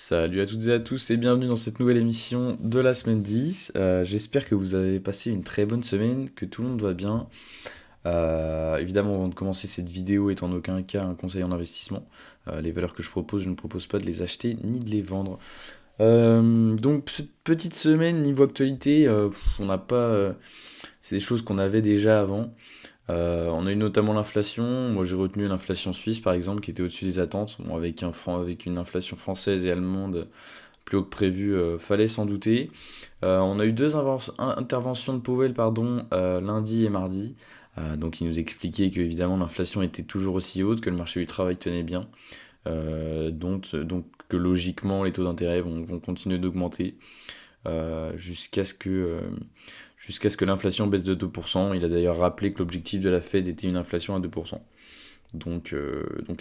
Salut à toutes et à tous et bienvenue dans cette nouvelle émission de la semaine 10. J'espère que vous avez passé une très bonne semaine, que tout le monde va bien. Évidemment, avant de commencer cette vidéo est en aucun cas un conseil en investissement. Les valeurs que je propose, je ne propose pas de les acheter ni de les vendre. Donc, cette petite semaine niveau actualité, on n'a pas... c'est des choses qu'on avait déjà avant. On a eu notamment l'inflation. Moi, j'ai retenu l'inflation suisse, par exemple, qui était au-dessus des attentes. Bon, avec une inflation française et allemande plus haut que prévu, fallait s'en douter. On a eu deux interventions de Powell, pardon, lundi et mardi. Donc, il nous expliquait que évidemment l'inflation était toujours aussi haute, que le marché du travail tenait bien, donc que logiquement les taux d'intérêt vont continuer d'augmenter jusqu'à ce que l'inflation baisse de 2%. Il a d'ailleurs rappelé que l'objectif de la Fed était une inflation à 2%. Donc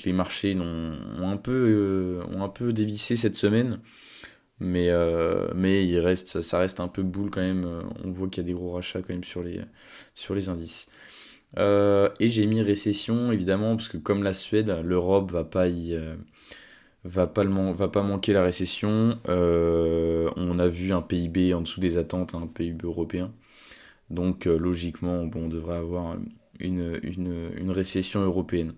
les marchés ont un peu dévissé cette semaine, mais ça reste un peu boule quand même. On voit qu'il y a des gros rachats quand même sur les indices. Et j'ai mis récession évidemment parce que comme la Suède, l'Europe va pas manquer la récession. On a vu un PIB en dessous des attentes, un PIB européen. Donc logiquement, bon, on devrait avoir une récession européenne.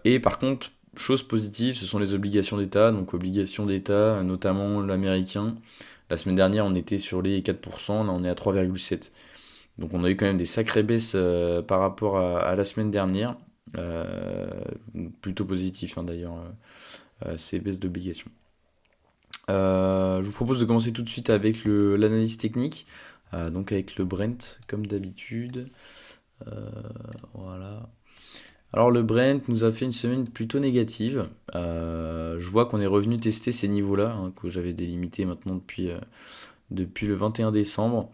Et par contre, chose positive, ce sont les obligations d'État. Donc obligations d'État, notamment l'américain. La semaine dernière, on était sur les 4%, là on est à 3,7%. Donc on a eu quand même des sacrées baisses par rapport à la semaine dernière. Euh, Plutôt positif hein, d'ailleurs, ces baisses d'obligations. Je vous propose de commencer tout de suite avec l'analyse technique, donc avec le Brent comme d'habitude. Euh, voilà. Alors le Brent nous a fait une semaine plutôt négative. Je vois qu'on est revenu tester ces niveaux-là, hein, que j'avais délimités maintenant depuis le 21 décembre.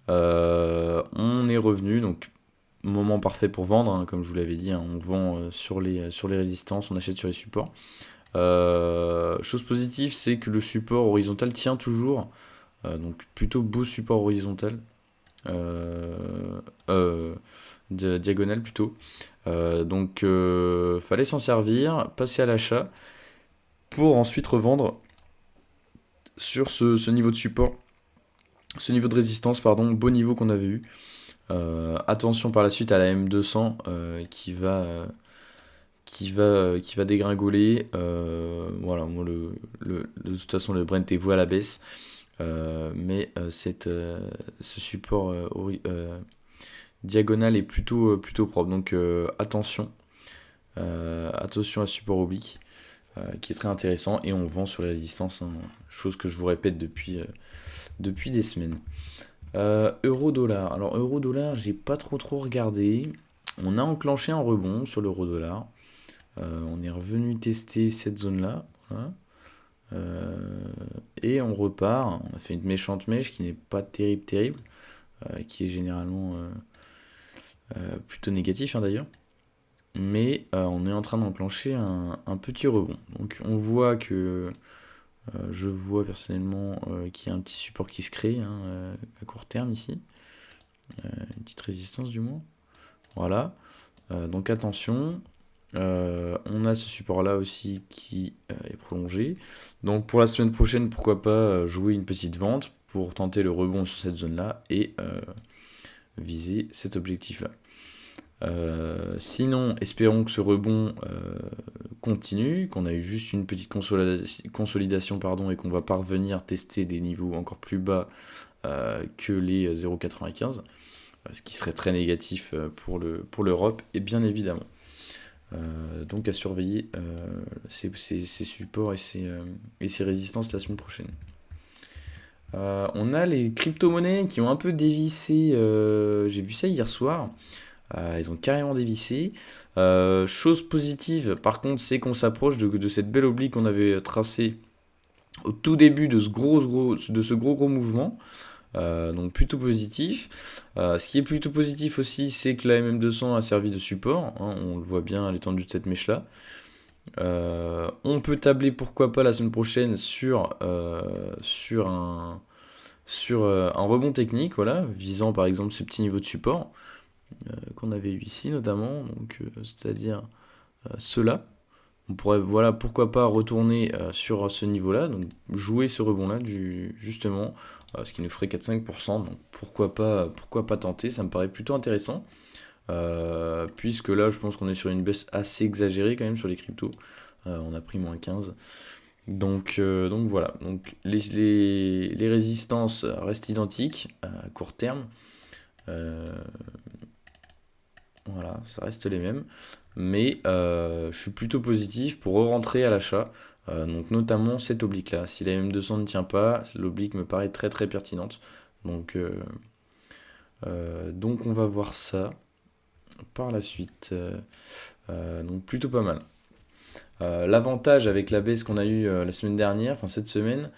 On est revenu, donc moment parfait pour vendre, hein, comme je vous l'avais dit, hein, on vend sur les résistances, on achète sur les supports. Chose positive, c'est que le support horizontal tient toujours, donc plutôt beau support horizontal, euh, euh, diagonale plutôt. Fallait s'en servir, passer à l'achat pour ensuite revendre sur ce niveau de support, ce niveau de résistance, pardon, beau niveau qu'on avait eu. Attention par la suite à la M200 qui va dégringoler. Voilà, moi de toute façon le Brent est voué à la baisse. Ce support diagonal est plutôt propre. Donc attention à ce support oblique qui est très intéressant et on vend sur les résistances, hein, chose que je vous répète depuis des semaines. Euro-dollar. Alors euro-dollar, j'ai pas trop regardé. On a enclenché un rebond sur l'euro-dollar. On est revenu tester cette zone-là. Voilà. Et on repart. On a fait une méchante mèche qui n'est pas terrible, qui est généralement plutôt négatif hein, d'ailleurs. Mais on est en train d'enclencher un petit rebond. Donc on voit que je vois personnellement qu'il y a un petit support qui se crée hein, à court terme ici. Une petite résistance du moins. Voilà. Donc attention. On a ce support là aussi qui est prolongé. Donc pour la semaine prochaine, pourquoi pas jouer une petite vente pour tenter le rebond sur cette zone là et viser cet objectif là. Sinon, espérons que ce rebond continue, qu'on a eu juste une petite consolidation pardon, et qu'on va parvenir tester des niveaux encore plus bas que les 0,95, ce qui serait très négatif pour l'Europe, et bien évidemment. Donc à surveiller ces supports et ces résistances la semaine prochaine. On a les crypto-monnaies qui ont un peu dévissé, j'ai vu ça hier soir. Ils ont carrément dévissé. Chose positive, par contre, c'est qu'on s'approche de cette belle oblique qu'on avait tracée au tout début de ce gros mouvement. Donc plutôt positif. Ce qui est plutôt positif aussi, c'est que la MM200 a servi de support. Hein, on le voit bien à l'étendue de cette mèche-là. On peut tabler pourquoi pas la semaine prochaine sur un rebond technique, voilà, visant par exemple ces petits niveaux de support qu'on avait eu ici notamment, donc c'est-à-dire ceux-là. On pourrait, voilà, pourquoi pas retourner sur ce niveau-là, donc jouer ce rebond-là, justement, ce qui nous ferait 4-5%, donc pourquoi pas tenter, ça me paraît plutôt intéressant, puisque là, je pense qu'on est sur une baisse assez exagérée quand même sur les cryptos, on a pris moins 15, donc voilà, donc les résistances restent identiques à court terme, euh, voilà, ça reste les mêmes. Mais je suis plutôt positif pour re-rentrer à l'achat. Donc notamment cette oblique-là. Si la M200 ne tient pas, l'oblique me paraît très très pertinente. Donc, donc on va voir ça par la suite. Donc plutôt pas mal. L'avantage avec la baisse qu'on a eue la semaine dernière, enfin cette semaine,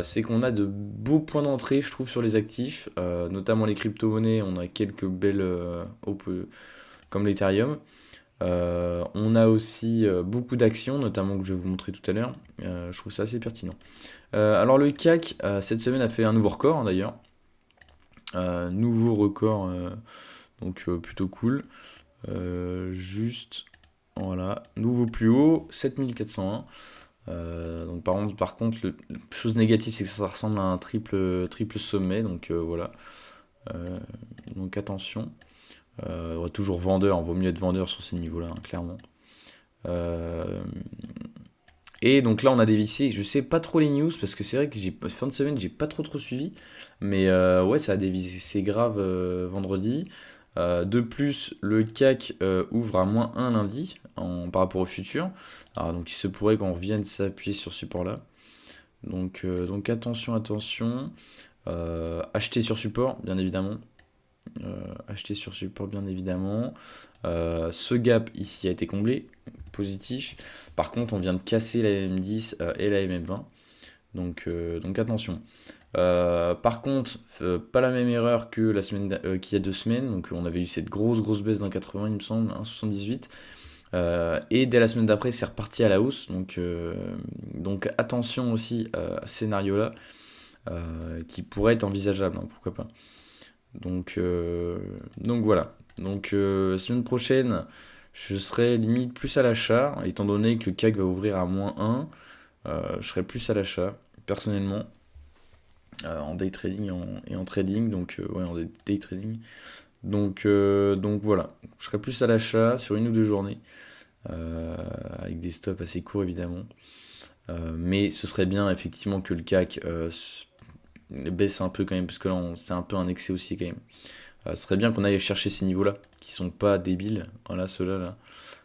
c'est qu'on a de beaux points d'entrée, je trouve, sur les actifs, notamment les crypto-monnaies. On a quelques belles comme l'Ethereum. On a aussi beaucoup d'actions, notamment que je vais vous montrer tout à l'heure. Je trouve ça assez pertinent. Alors le CAC, cette semaine, a fait un nouveau record hein, d'ailleurs. Nouveau record, donc plutôt cool. Juste, voilà, nouveau plus haut, 7401. Donc par contre, chose négative, c'est que ça ressemble à un triple sommet. Donc voilà. Donc attention. Toujours vendeur, vaut mieux être vendeur sur ces niveaux-là, hein, clairement. Euh, et donc là, on a dévissé. Je sais pas trop les news parce que c'est vrai que fin de semaine, j'ai pas trop suivi. Mais ouais, ça a dévissé grave vendredi. De plus, le CAC ouvre à -1 lundi par rapport au futur. Alors, donc il se pourrait qu'on revienne s'appuyer sur ce support-là. Donc attention. Acheter sur support, bien évidemment. Acheter sur support bien évidemment. Ce gap ici a été comblé, positif. Par contre, on vient de casser la MM10 et la MM20. Donc attention. Par contre, pas la même erreur que qu'il y a 2 semaines. Donc on avait eu cette grosse baisse d'un 80, il me semble, 1,78. Et dès la semaine d'après, c'est reparti à la hausse. Donc attention aussi à ce scénario-là, qui pourrait être envisageable, hein, pourquoi pas. Donc voilà. Donc semaine prochaine, je serai limite plus à l'achat, étant donné que le CAC va ouvrir à -1. Je serai plus à l'achat, personnellement, en day trading et en trading. Donc ouais, en day trading. Donc voilà. Je serai plus à l'achat sur 1 ou 2 journées, avec des stops assez courts évidemment. Mais ce serait bien effectivement que le CAC baisse un peu quand même, parce que là c'est un peu un excès aussi quand même. Ce serait bien qu'on aille chercher ces niveaux-là, qui sont pas débiles. Voilà, ceux-là, là.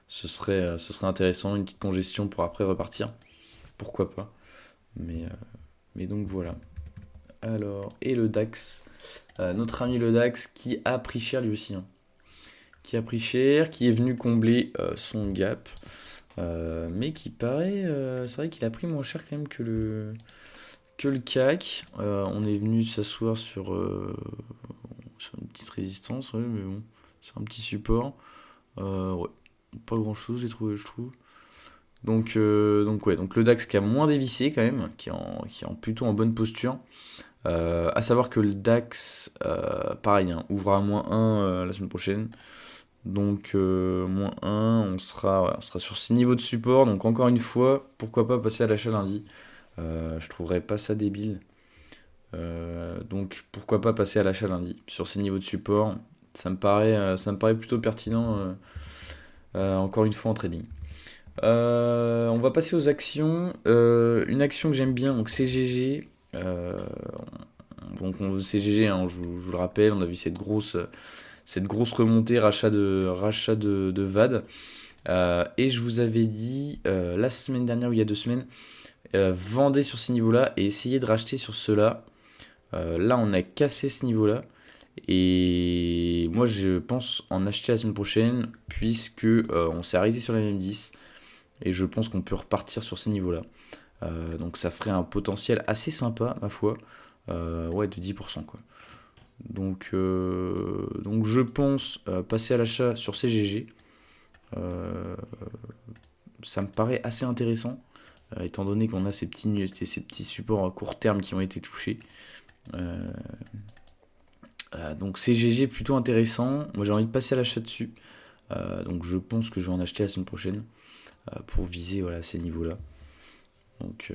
Ce serait intéressant, une petite congestion pour après repartir. Pourquoi pas. Mais donc voilà. Alors, et le DAX. Notre ami le DAX qui a pris cher lui aussi, hein. Qui a pris cher, qui est venu combler son gap. Mais qui paraît. C'est vrai qu'il a pris moins cher quand même que le CAC. On est venu s'asseoir sur une petite résistance, ouais, mais bon, sur un petit support. Ouais, pas grand chose, j'ai trouvé, je trouve. Donc le DAX qui a moins dévissé quand même, qui est plutôt en bonne posture. À savoir que le DAX, pareil, hein, ouvre à -1 la semaine prochaine. Donc -1, on sera sur ces niveaux de support. Donc encore une fois, pourquoi pas passer à l'achat lundi. Je trouverais pas ça débile. Donc pourquoi pas passer à l'achat lundi sur ces niveaux de support. Ça me paraît plutôt pertinent, encore une fois en trading. On va passer aux actions. Une action que j'aime bien, donc CGG. Donc CGG, hein, je vous le rappelle, on a vu cette grosse remontée, rachat de VAD. Et je vous avais dit la semaine dernière ou il y a 2 semaines, vendez sur ces niveaux-là et essayez de racheter sur ceux-là. Là, on a cassé ce niveau-là. Et moi, je pense en acheter la semaine prochaine, puisque on s'est arrêté sur la MM10. Et je pense qu'on peut repartir sur ces niveaux-là. Donc ça ferait un potentiel assez sympa, ma foi. Ouais, de 10%, quoi. Donc je pense passer à l'achat sur CGG. Ça me paraît assez intéressant, étant donné qu'on a ces petits supports à court terme qui ont été touchés. Donc CGG plutôt intéressant. Moi j'ai envie de passer à l'achat dessus. Donc je pense que je vais en acheter la semaine prochaine. pour viser voilà, ces niveaux-là. Donc,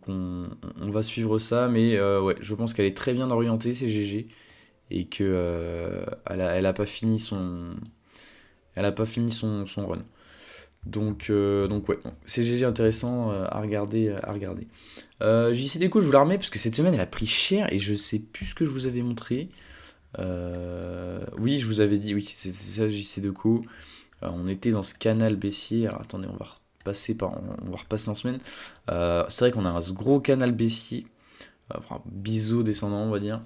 on va suivre ça, mais ouais, je pense qu'elle est très bien orientée, c'est GG, et que elle a pas fini son run. Donc ouais, c'est GG intéressant à regarder. JC Deco, je vous la remets parce que cette semaine elle a pris cher et je sais plus ce que je vous avais montré. Oui, je vous avais dit, oui, c'est ça JC Deco. On était dans ce canal baissier. Alors attendez, on va repasser en semaine. C'est vrai qu'on a ce gros canal baissier, enfin biseau descendant, on va dire.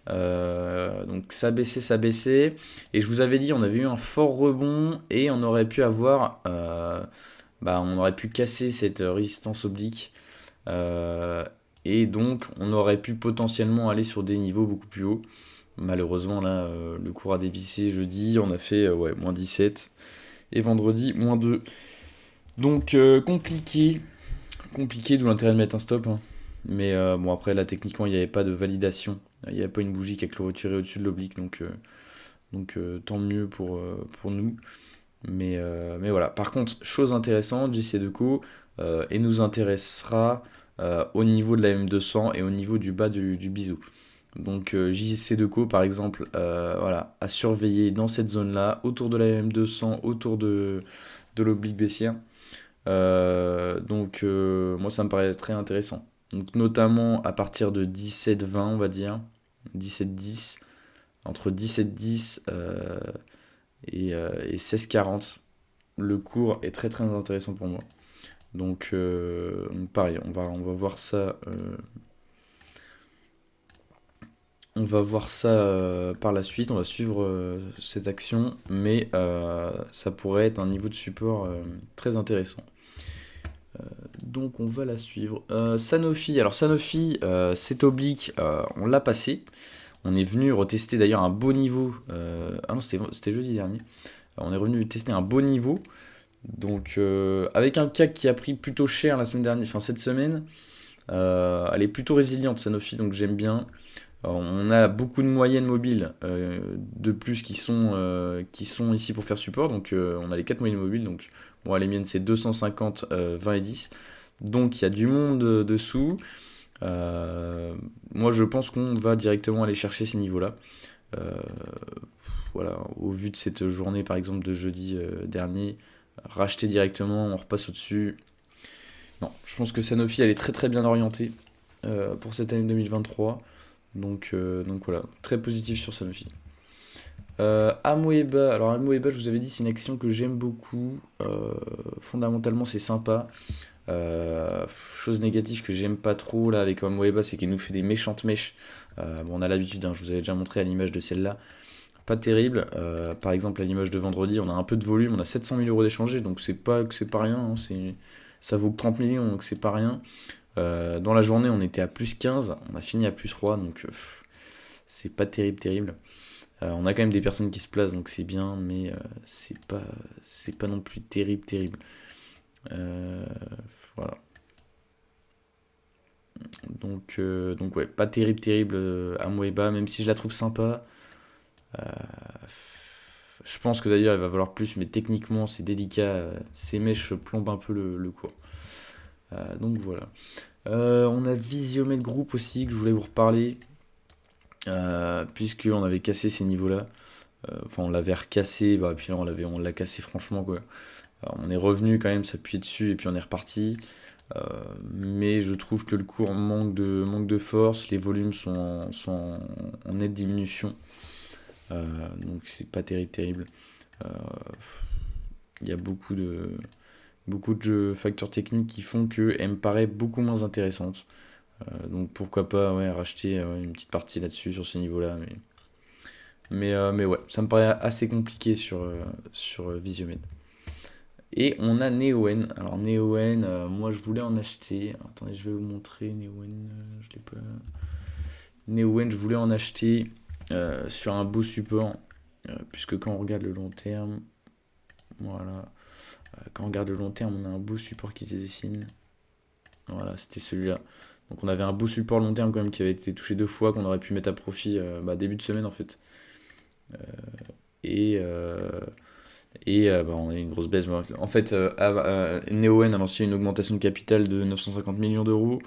Donc ça baissait. Et je vous avais dit, on avait eu un fort rebond et on aurait pu avoir, on aurait pu casser cette résistance oblique. Euh, et donc on aurait pu potentiellement aller sur des niveaux beaucoup plus hauts. Malheureusement là, le cours a dévissé jeudi, on a fait ouais, moins 17 et vendredi moins 2. Donc compliqué, d'où l'intérêt de mettre un stop, hein. Mais bon, après, là, techniquement, il n'y avait pas de validation. Il n'y avait pas une bougie qui a clôturé au-dessus de l'oblique, donc tant mieux pour nous. Mais voilà. Par contre, chose intéressante, JC Deco, et nous intéressera au niveau de la M200 et au niveau du bas du biseau. Donc JC Deco, par exemple, voilà, à surveiller dans cette zone-là, autour de la M200, autour de l'oblique baissière. Moi ça me paraît très intéressant. Donc notamment à partir de 17-20 on va dire, 17-10, entre 17-10 et 16-40, le cours est très très intéressant pour moi. Donc pareil, on va voir ça. On va voir ça par la suite, on va suivre cette action, mais ça pourrait être un niveau de support très intéressant. Donc on va la suivre. Sanofi, alors Sanofi, c'est oblique, on l'a passé. On est venu retester d'ailleurs un beau niveau. Ah non, c'était jeudi dernier. On est revenu tester un beau niveau. Donc avec un CAC qui a pris plutôt cher la semaine dernière, enfin cette semaine, elle est plutôt résiliente Sanofi, donc j'aime bien. On a beaucoup de moyennes mobiles de plus qui sont ici pour faire support. Donc on a les 4 moyennes mobiles. Donc bon, les miennes c'est 250, 20 et 10. Donc il y a du monde dessous. Moi je pense qu'on va directement aller chercher ces niveaux-là. Euh, voilà, au vu de cette journée par exemple de jeudi dernier, racheter directement, on repasse au-dessus. Non, je pense que Sanofi elle est très très bien orientée pour cette année 2023. Donc voilà, très positif sur Sanofi. Amoeba, alors Amoeba, je vous avais dit, c'est une action que j'aime beaucoup. Fondamentalement, c'est sympa. Chose négative que j'aime pas trop là avec Amoeba, c'est qu'il nous fait des méchantes mèches. Bon, on a l'habitude, hein, je vous avais déjà montré à l'image de celle-là. Pas terrible. Par exemple, à l'image de vendredi, on a un peu de volume, on a 700 000 euros d'échangés, donc c'est pas que c'est pas rien, hein, ça vaut que 30 millions, donc c'est pas rien. Dans la journée, on était à plus 15, on a fini à plus 3, donc c'est pas terrible. On a quand même des personnes qui se placent, donc c'est bien, mais c'est pas non plus terrible. Euh, voilà. Donc ouais, pas terrible à Moeba, même si je la trouve sympa. Euh, je pense que d'ailleurs il va valoir plus, mais techniquement c'est délicat. Ces mèches plombent un peu le cours. Donc voilà. On a Visiomètre Group aussi que je voulais vous reparler. Puisqu'on avait cassé ces niveaux-là. Enfin, on l'avait recassé, puis là, on l'a cassé franchement, quoi. Alors, on est revenu quand même s'appuyer dessus et puis on est reparti. Euh, mais je trouve que le cours manque de force, les volumes sont en nette diminution. Donc c'est pas terrible. Euh, Il y a beaucoup de facteurs techniques qui font qu'elle me paraît beaucoup moins intéressante. Donc pourquoi pas ouais, racheter une petite partie là-dessus sur ce niveau-là. Mais ouais, ça me paraît assez compliqué sur Visiomed. Et on a Neoen. Alors Neoen, moi je voulais en acheter. Attendez, je vais vous montrer Neoen. Je l'ai pas. Neoen, je voulais en acheter sur un beau support. Puisque quand on regarde le long terme, voilà. Quand on regarde le long terme, on a un beau support qui se dessine. Voilà, c'était celui-là. Donc on avait un beau support long terme quand même qui avait été touché 2 fois, qu'on aurait pu mettre à profit début de semaine en fait. Et, Et bah, on a eu une grosse baisse. En fait, Neoen a lancé une augmentation de capital de 950 millions d'euros.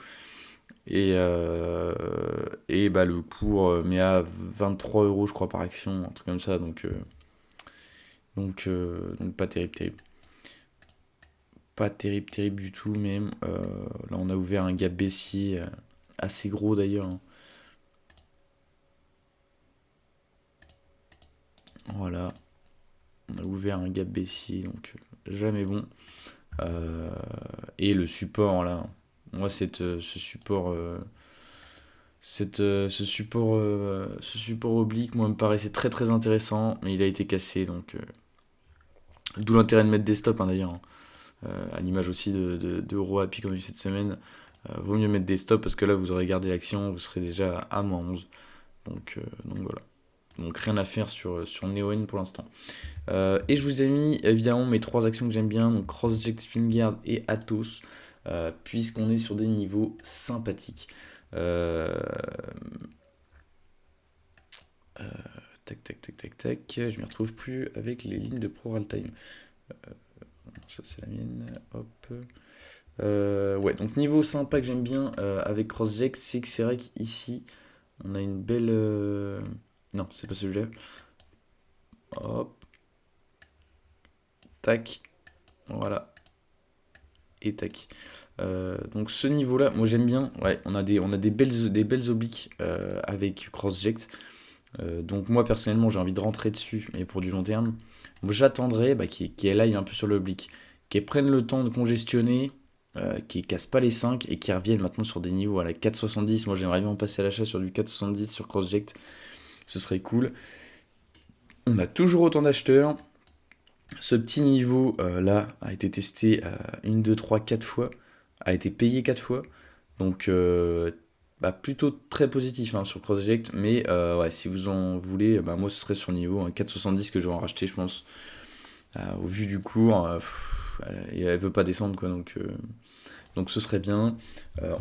Et bah, le cours met à 23 euros, je crois, par action, un truc comme ça. Donc pas terrible, terrible. Pas terrible, terrible du tout, même. Là, on a ouvert un gap baissier assez gros d'ailleurs, hein. Voilà, on a ouvert un gap baissier, donc jamais bon. Euh, et le support, là, moi, ce support oblique, moi, me paraissait très très intéressant, mais il a été cassé, donc d'où l'intérêt de mettre des stops, hein, d'ailleurs, hein. À l'image aussi de Euroapi qu'on a eu cette semaine. Vaut mieux mettre des stops parce que là, vous aurez gardé l'action, vous serez déjà à moins 11. Donc voilà. Donc rien à faire sur Neoen pour l'instant. Et je vous ai mis évidemment mes trois actions que j'aime bien, donc CrossJect, SpinGuard et Atos, puisqu'on est sur des niveaux sympathiques. Euh, tac, tac, tac, tac, tac, je m'y retrouve plus avec les lignes de ProRealTime. Ça c'est la mienne, hop. Ouais, donc niveau sympa que j'aime bien avec CrossJect, c'est que c'est vrai qu'ici, on a une belle... Non, c'est pas celui-là. Hop, tac, voilà, et tac. Donc ce niveau-là, moi j'aime bien. Ouais, on a des belles obliques avec CrossJect. Donc moi personnellement, j'ai envie de rentrer dessus, mais pour du long terme, j'attendrai bah, qu'elle aille un peu sur l'oblique, qu'elle prenne le temps de congestionner, qu'elle casse pas les 5 et qu'elle revienne maintenant sur des niveaux à la 4,70. Moi j'aimerais bien passer à l'achat sur du 4,70 sur CrossJect, ce serait cool. On a toujours autant d'acheteurs. Ce petit niveau là a été testé 1, 2, 3, 4 fois, a été payé 4 fois. Donc bah, plutôt très positif hein, sur CrossJect. Mais ouais, si vous en voulez, bah, moi ce serait sur le niveau 4,70 que je vais en racheter, je pense. Au vu du cours, elle veut pas descendre quoi. Donc ce serait bien.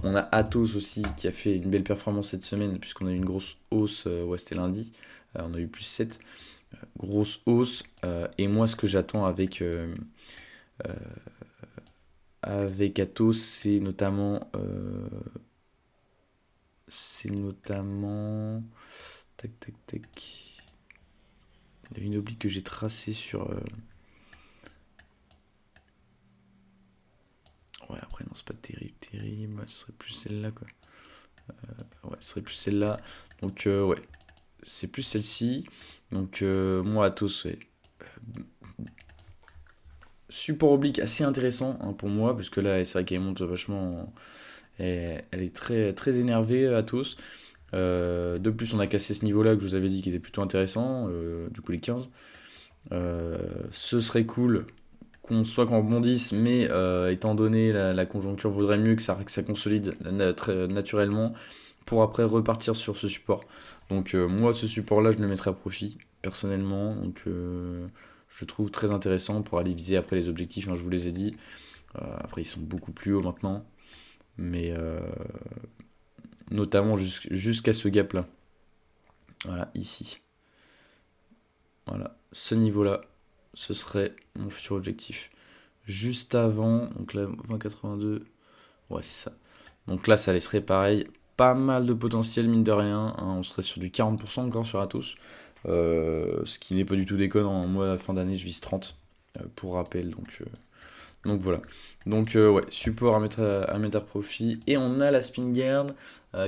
On a Atos aussi qui a fait une belle performance cette semaine, puisqu'on a eu une grosse hausse, ouais, c'était lundi. On a eu plus 7. Grosse hausse. Et moi, ce que j'attends avec Atos, c'est notamment. C'est notamment. Tac, tac, tac. Il y a une oblique que j'ai tracée sur. Ouais, après, non, c'est pas terrible, terrible. Ouais, ce serait plus celle-là, quoi. Ouais, ce serait plus celle-là. Donc, ouais, c'est plus celle-ci. Donc, moi, Atos, ouais. Support oblique assez intéressant hein, pour moi, parce que là, c'est vrai qu'elle monte vachement. Elle est très, très énervée, Atos. De plus, on a cassé ce niveau-là que je vous avais dit qui était plutôt intéressant, du coup les 15. Ce serait cool qu'on soit qu'on rebondisse, mais étant donné la conjoncture, vaudrait mieux que ça consolide très naturellement pour après repartir sur ce support. Donc moi, ce support-là, je le mettrai à profit, personnellement. Donc je le trouve très intéressant pour aller viser après les objectifs, hein, je vous les ai dit. Après, ils sont beaucoup plus hauts maintenant, mais notamment jusqu'à ce gap-là. Voilà, ici. Voilà, ce niveau-là, ce serait mon futur objectif. Juste avant, donc là, 20,82, ouais, c'est ça. Donc là, ça laisserait pareil, pas mal de potentiel, mine de rien, hein. On serait sur du 40% encore sur Atos, ce qui n'est pas du tout déconnant, hein. Moi, à la fin d'année, je vise 30, pour rappel, donc voilà. Donc ouais, support à mettre à profit. Et on a la spin guard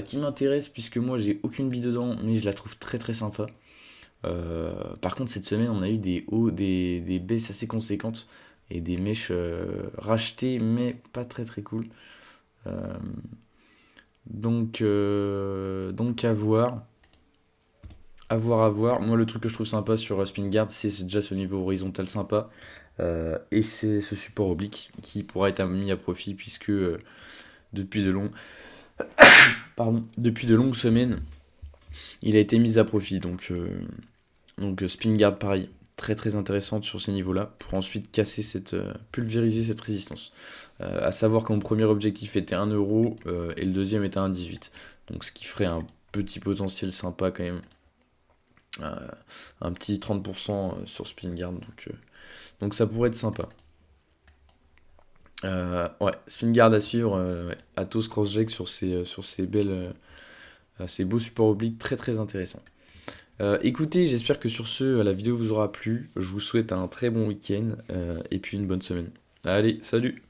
qui m'intéresse puisque moi j'ai aucune bille dedans, mais je la trouve très très sympa. Par contre, cette semaine, on a eu des hauts, des baisses assez conséquentes et des mèches rachetées, mais pas très très cool. Euh, donc à voir. À voir, à voir. Moi, le truc que je trouve sympa sur SpinGuard, c'est déjà ce niveau horizontal sympa. Et c'est ce support oblique qui pourra être mis à profit puisque depuis de longs, depuis de longues semaines, il a été mis à profit. Donc SpinGuard, pareil, très très intéressante sur ces niveaux-là pour ensuite casser pulvériser cette résistance. À savoir que mon premier objectif était 1 euro et le deuxième était 1,18. Donc ce qui ferait un petit potentiel sympa quand même. Un petit 30% sur SpinGuard. Donc ça pourrait être sympa. Ouais, spin guard à suivre, ouais. Athos cross-jack sur ces belles, ces beaux supports obliques très très intéressants. Écoutez, j'espère que sur ce, la vidéo vous aura plu. Je vous souhaite un très bon week-end et puis une bonne semaine. Allez, salut!